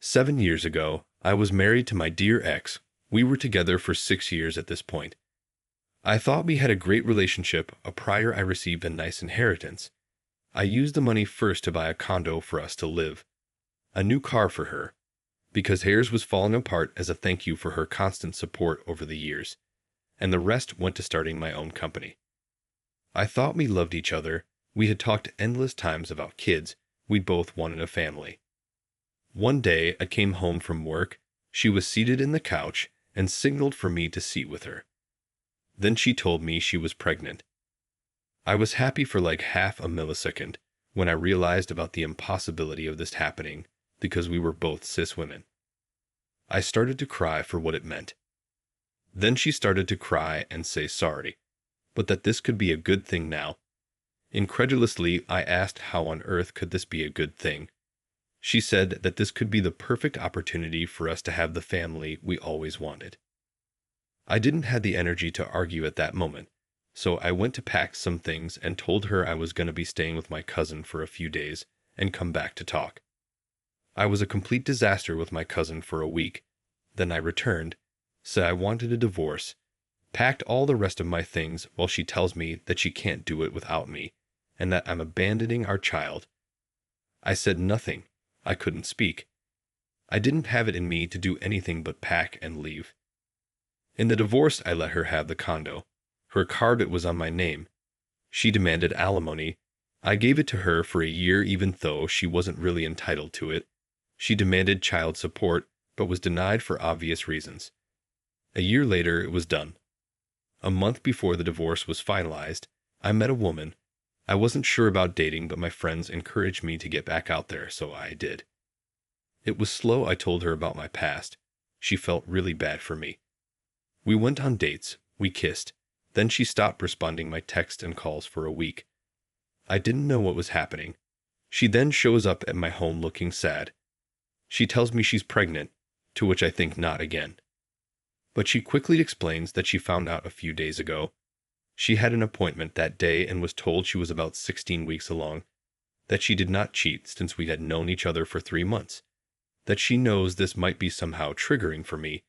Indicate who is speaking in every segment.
Speaker 1: 7 years ago, I was married to my dear ex. We were together for 6 years at this point. I thought we had a great relationship. Prior I received a nice inheritance. I used the money first to buy a condo for us to live, a new car for her, because hers was falling apart as a thank you for her constant support over the years, and the rest went to starting my own company. I thought we loved each other. We had talked endless times about kids. We both wanted a family. One day I came home from work. She was seated in the couch and signaled for me to sit with her. Then she told me she was pregnant. I was happy for like half a millisecond when I realized about the impossibility of this happening because we were both cis women. I started to cry for what it meant. Then she started to cry and say sorry, but that this could be a good thing now. Incredulously, I asked how on earth could this be a good thing. She said that this could be the perfect opportunity for us to have the family we always wanted. I didn't have the energy to argue at that moment, so I went to pack some things and told her I was going to be staying with my cousin for a few days and come back to talk. I was a complete disaster with my cousin for a week. Then I returned, said I wanted a divorce, packed all the rest of my things while she tells me that she can't do it without me, and that I'm abandoning our child. I said nothing. I couldn't speak. I didn't have it in me to do anything but pack and leave. In the divorce, I let her have the condo. Her card was on my name. She demanded alimony. I gave it to her for a year even though she wasn't really entitled to it. She demanded child support, but was denied for obvious reasons. A year later, it was done. A month before the divorce was finalized, I met a woman. I wasn't sure about dating, but my friends encouraged me to get back out there, so I did. It was slow. I told her about my past. She felt really bad for me. We went on dates. We kissed. Then she stopped responding my texts and calls for a week. I didn't know what was happening. She then shows up at my home looking sad. She tells me she's pregnant, to which I think not again. But she quickly explains that she found out a few days ago. She had an appointment that day and was told she was about 16 weeks along, that she did not cheat since we had known each other for 3 months, that she knows this might be somehow triggering for me,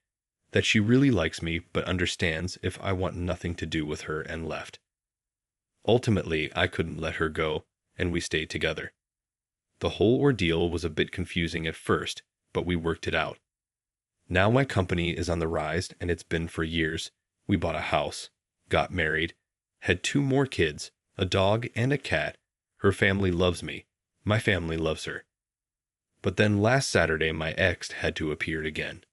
Speaker 1: that she really likes me but understands if I want nothing to do with her and left. Ultimately, I couldn't let her go, and we stayed together. The whole ordeal was a bit confusing at first, but we worked it out. Now my company is on the rise, and it's been for years. We bought a house, got married, had 2 more kids, a dog and a cat. Her family loves me. My family loves her. But then last Saturday my ex had to appear again.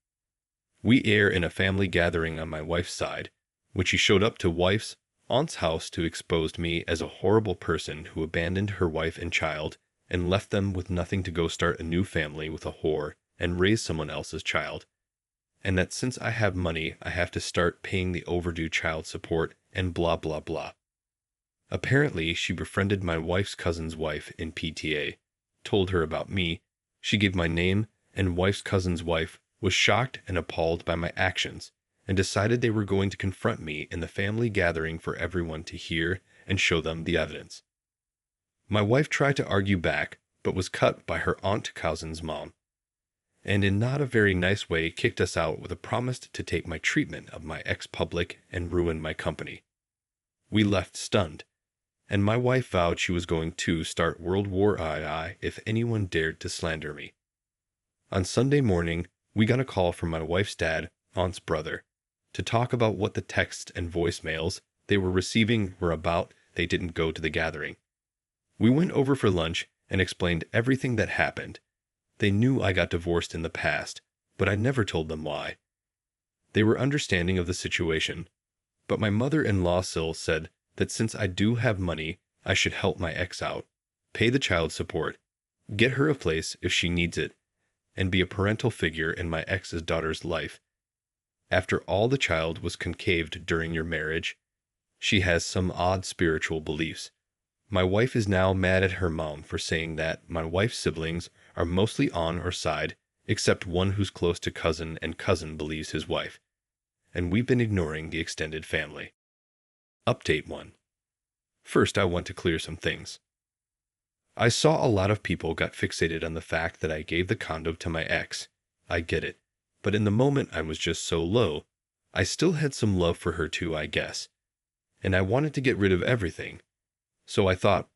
Speaker 1: We are in a family gathering on my wife's side, when she showed up to wife's aunt's house to expose me as a horrible person who abandoned her wife and child and left them with nothing to go start a new family with a whore and raise someone else's child. And that since I have money, I have to start paying the overdue child support and blah blah blah. Apparently, she befriended my wife's cousin's wife in PTA, told her about me. She gave my name, and wife's cousin's wife was shocked and appalled by my actions, and decided they were going to confront me in the family gathering for everyone to hear and show them the evidence. My wife tried to argue back, but was cut by her aunt cousin's mom, and in not a very nice way kicked us out with a promise to take my treatment of my ex public and ruin my company. We left stunned, and my wife vowed she was going to start World War II if anyone dared to slander me. On Sunday morning, we got a call from my wife's dad, aunt's brother, to talk about what the texts and voicemails they were receiving were about. They didn't go to the gathering. We went over for lunch and explained everything that happened. They knew I got divorced in the past, but I never told them why. They were understanding of the situation, but my mother-in-law still said that since I do have money, I should help my ex out, pay the child support, get her a place if she needs it, and be a parental figure in my ex's daughter's life. After all, the child was concaved during your marriage. She has some odd spiritual beliefs. My wife is now mad at her mom for saying that my wife's siblings are mostly on our side, except one who's close to cousin, and cousin believes his wife. And we've been ignoring the extended family. Update 1. First, I want to clear some things. I saw a lot of people got fixated on the fact that I gave the condo to my ex. I get it. But in the moment I was just so low. I still had some love for her too, I guess. And I wanted to get rid of everything. So I thought,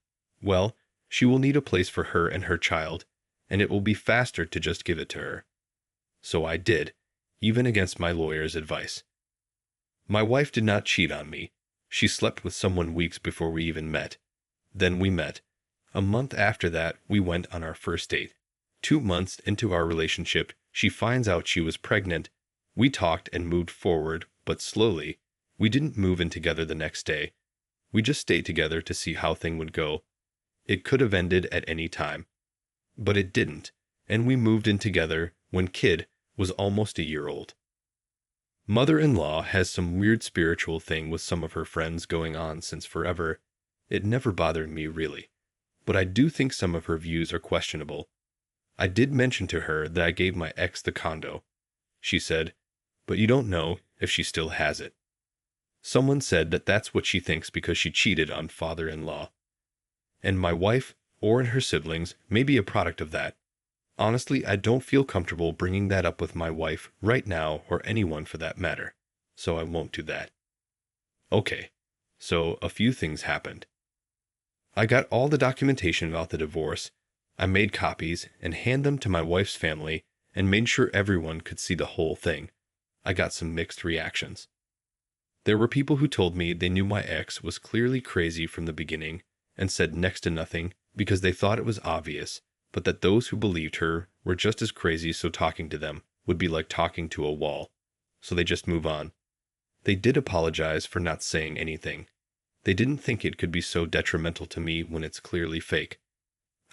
Speaker 1: well, she will need a place for her and her child, and it will be faster to just give it to her. So I did, even against my lawyer's advice. My wife did not cheat on me. She slept with someone weeks before we even met. Then we met. A month after that, we went on our first date. 2 months into our relationship, she finds out she was pregnant. We talked and moved forward, but slowly. We didn't move in together the next day. We just stayed together to see how things would go. It could have ended at any time. But it didn't, and we moved in together when kid was almost a year old. Mother-in-law has some weird spiritual thing with some of her friends going on since forever. It never bothered me really, but I do think some of her views are questionable. I did mention to her that I gave my ex the condo. She said, but you don't know if she still has it. Someone said that that's what she thinks because she cheated on father-in-law. And my wife, or her siblings, may be a product of that. Honestly, I don't feel comfortable bringing that up with my wife right now, or anyone for that matter, so I won't do that. Okay, so a few things happened. I got all the documentation about the divorce. I made copies and handed them to my wife's family and made sure everyone could see the whole thing. I got some mixed reactions. There were people who told me they knew my ex was clearly crazy from the beginning and said next to nothing because they thought it was obvious, but that those who believed her were just as crazy, so talking to them would be like talking to a wall, so they just move on. They did apologize for not saying anything. They didn't think it could be so detrimental to me when it's clearly fake.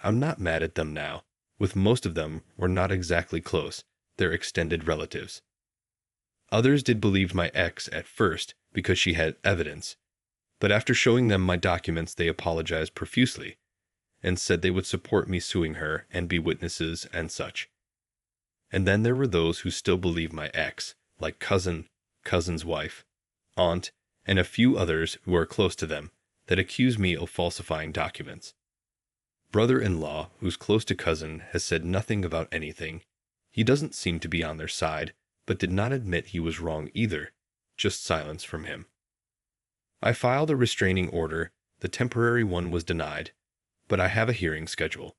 Speaker 1: I'm not mad at them now. With most of them, we're not exactly close. They're extended relatives. Others did believe my ex at first because she had evidence, but after showing them my documents they apologized profusely and said they would support me suing her and be witnesses and such. And then there were those who still believe my ex, like cousin's wife, aunt, and a few others who are close to them, that accuse me of falsifying documents. Brother-in-law, who's close to cousin, has said nothing about anything. He doesn't seem to be on their side, but did not admit he was wrong either, just silence from him. I filed a restraining order. The temporary one was denied, but I have a hearing schedule.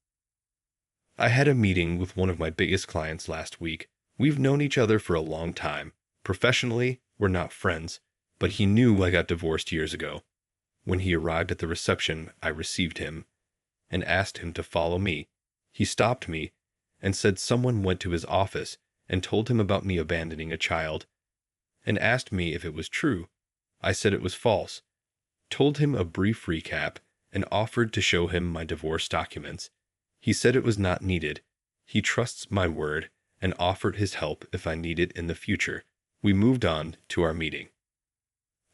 Speaker 1: I had a meeting with one of my biggest clients last week. We've known each other for a long time. Professionally, we're not friends, but he knew I got divorced years ago. When he arrived at the reception, I received him and asked him to follow me. He stopped me and said someone went to his office and told him about me abandoning a child, and asked me if it was true. I said it was false, told him a brief recap, and offered to show him my divorce documents. He said it was not needed. He trusts my word and offered his help if I need it in the future. We moved on to our meeting.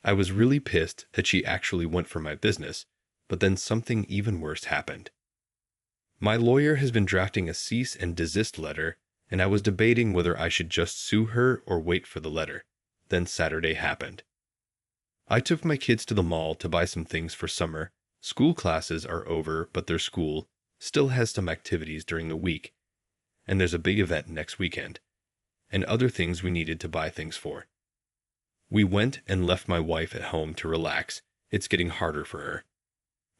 Speaker 1: I was really pissed that she actually went for my business, but then something even worse happened. My lawyer has been drafting a cease and desist letter, and I was debating whether I should just sue her or wait for the letter. Then Saturday happened. I took my kids to the mall to buy some things for summer. School classes are over, but their school still has some activities during the week, and there's a big event next weekend, and other things we needed to buy things for. We went and left my wife at home to relax. It's getting harder for her.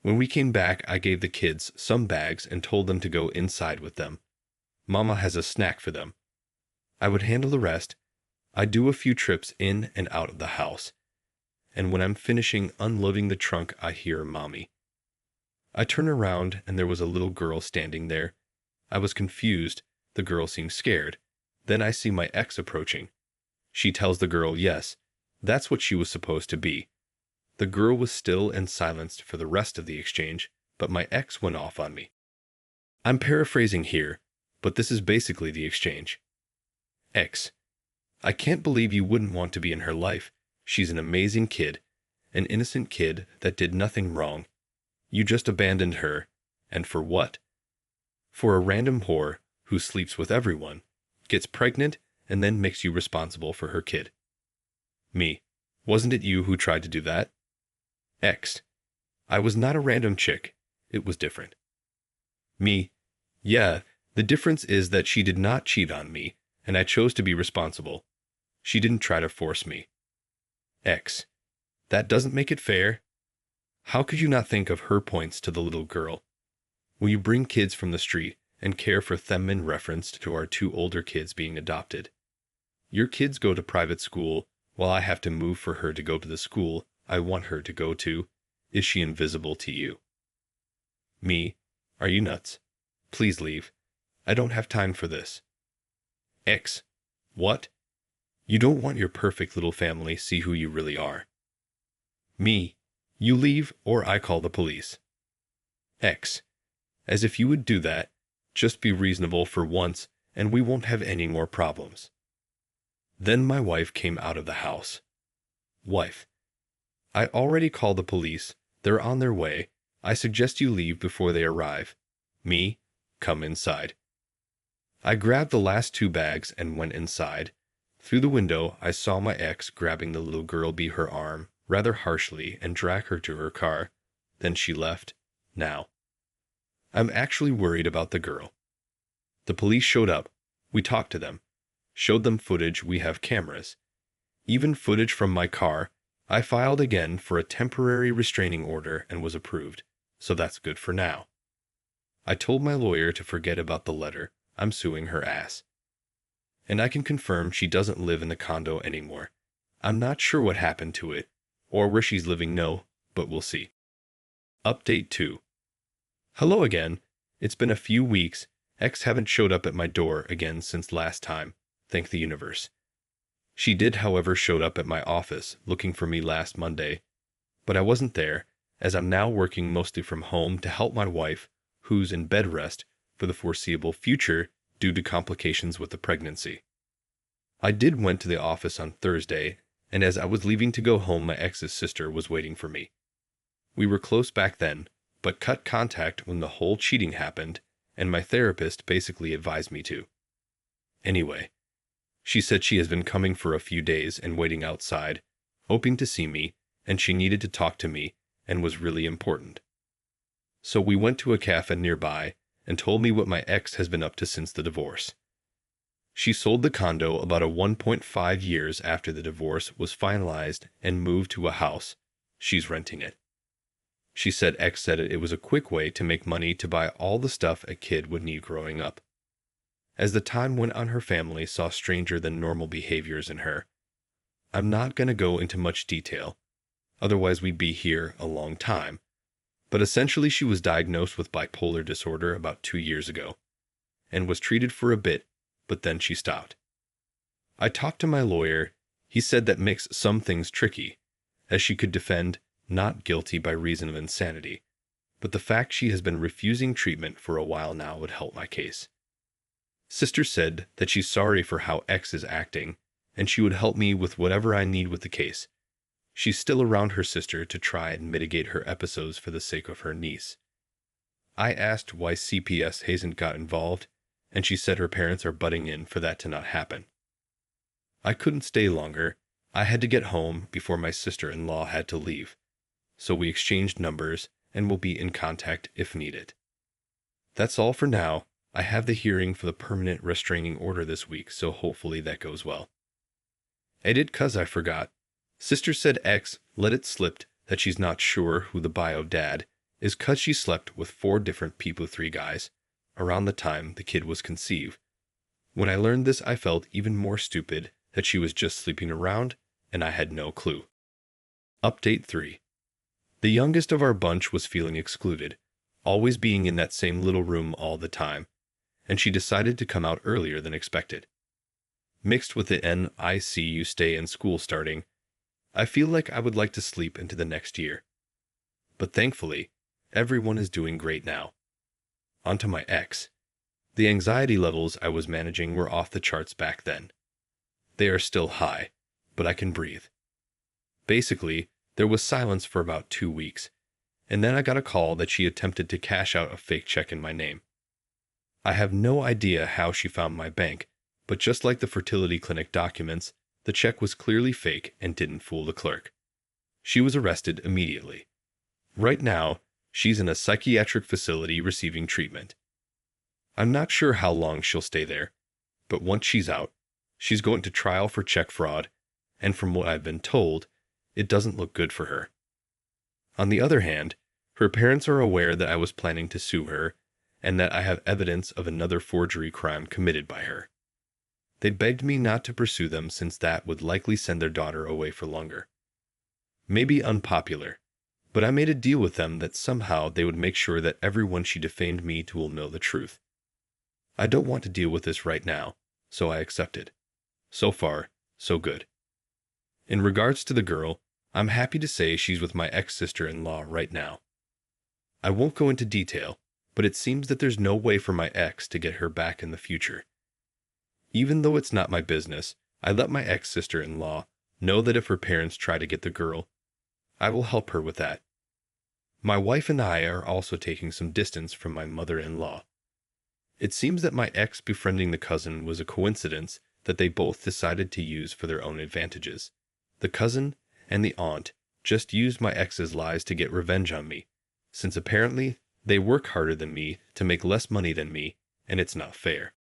Speaker 1: When we came back, I gave the kids some bags and told them to go inside with them. Mama has a snack for them. I would handle the rest. I do a few trips in and out of the house, and when I'm finishing unloading the trunk, I hear Mommy. I turn around and there was a little girl standing there. I was confused. The girl seemed scared. Then I see my ex approaching. She tells the girl yes, that's what she was supposed to be. The girl was still and silenced for the rest of the exchange, but my ex went off on me. I'm paraphrasing here, but this is basically the exchange. Ex: I can't believe you wouldn't want to be in her life. She's an amazing kid, an innocent kid that did nothing wrong. You just abandoned her, and for what? For a random whore who sleeps with everyone, gets pregnant, and then makes you responsible for her kid. Me: wasn't it you who tried to do that? Ex: I was not a random chick. It was different. Me, yeah, the difference is that she did not cheat on me, and I chose to be responsible. She didn't try to force me. X, that doesn't make it fair. How could you not think of her points to the little girl? Will you bring kids from the street and care for them in reference to our two older kids being adopted? Your kids go to private school, while I have to move for her to go to the school I want her to go to. Is she invisible to you? Me, are you nuts? Please leave. I don't have time for this. X, what? You don't want your perfect little family see who you really are. Me, you leave or I call the police. X, as if you would do that. Just be reasonable for once and we won't have any more problems. Then my wife came out of the house. Wife, I already called the police. They're on their way. I suggest you leave before they arrive. Me, come inside. I grabbed the last two bags and went inside. Through the window, I saw my ex grabbing the little girl by her arm rather harshly and drag her to her car. Then she left. Now, I'm actually worried about the girl. The police showed up. We talked to them. Showed them footage. We have cameras. Even footage from my car. I filed again for a temporary restraining order and was approved. So that's good for now. I told my lawyer to forget about the letter. I'm suing her ass. And I can confirm she doesn't live in the condo anymore. I'm not sure what happened to it, or where she's living, no, but we'll see. Update 2. Hello again. It's been a few weeks. Ex haven't showed up at my door again since last time. Thank the universe. She did, however, showed up at my office looking for me last Monday, but I wasn't there, as I'm now working mostly from home to help my wife, who's in bed rest for the foreseeable future due to complications with the pregnancy. I did went to the office on Thursday, and as I was leaving to go home, my ex's sister was waiting for me. We were close back then, but cut contact when the whole cheating happened, and my therapist basically advised me to. Anyway, she said she has been coming for a few days and waiting outside, hoping to see me, and she needed to talk to me, and was really important. So we went to a cafe nearby and told me what my ex has been up to since the divorce. She sold the condo about 1.5 years after the divorce was finalized and moved to a house. She's renting it. She said ex said it was a quick way to make money to buy all the stuff a kid would need growing up. As the time went on, her family saw stranger than normal behaviors in her. I'm not going to go into much detail, otherwise we'd be here a long time. But essentially she was diagnosed with bipolar disorder about 2 years ago, and was treated for a bit, but then she stopped. I talked to my lawyer. He said that makes some things tricky, as she could defend not guilty by reason of insanity, but the fact she has been refusing treatment for a while now would help my case. Sister said that she's sorry for how ex is acting, and she would help me with whatever I need with the case. She's still around her sister to try and mitigate her episodes for the sake of her niece. I asked why CPS hasn't got involved, and she said her parents are butting in for that to not happen. I couldn't stay longer. I had to get home before my sister-in-law had to leave, so we exchanged numbers and will be in contact if needed. That's all for now. I have the hearing for the permanent restraining order this week, so hopefully that goes well. I did 'cause I forgot. Sister said ex let it slip that she's not sure who the bio dad is 'cause she slept with 4 different people, 3 guys, around the time the kid was conceived. When I learned this, I felt even more stupid that she was just sleeping around and I had no clue. Update 3. The youngest of our bunch was feeling excluded, always being in that same little room all the time, and she decided to come out earlier than expected. Mixed with the NICU stay and school starting, I feel like I would like to sleep into the next year. But thankfully, everyone is doing great now. Onto my ex. The anxiety levels I was managing were off the charts back then. They are still high, but I can breathe. Basically, there was silence for about 2 weeks, and then I got a call that she attempted to cash out a fake check in my name. I have no idea how she found my bank, but just like the fertility clinic documents, the check was clearly fake and didn't fool the clerk. She was arrested immediately. Right now, she's in a psychiatric facility receiving treatment. I'm not sure how long she'll stay there, but once she's out, she's going to trial for check fraud, and from what I've been told, it doesn't look good for her. On the other hand, her parents are aware that I was planning to sue her, and that I have evidence of another forgery crime committed by her. They begged me not to pursue them since that would likely send their daughter away for longer. Maybe unpopular, but I made a deal with them that somehow they would make sure that everyone she defamed me to will know the truth. I don't want to deal with this right now, so I accepted. So far, so good. In regards to the girl, I'm happy to say she's with my ex-sister-in-law right now. I won't go into detail, but it seems that there's no way for my ex to get her back in the future. Even though it's not my business, I let my ex-sister-in-law know that if her parents try to get the girl, I will help her with that. My wife and I are also taking some distance from my mother-in-law. It seems that my ex befriending the cousin was a coincidence that they both decided to use for their own advantages. The cousin and the aunt just used my ex's lies to get revenge on me, since apparently they work harder than me to make less money than me, and it's not fair.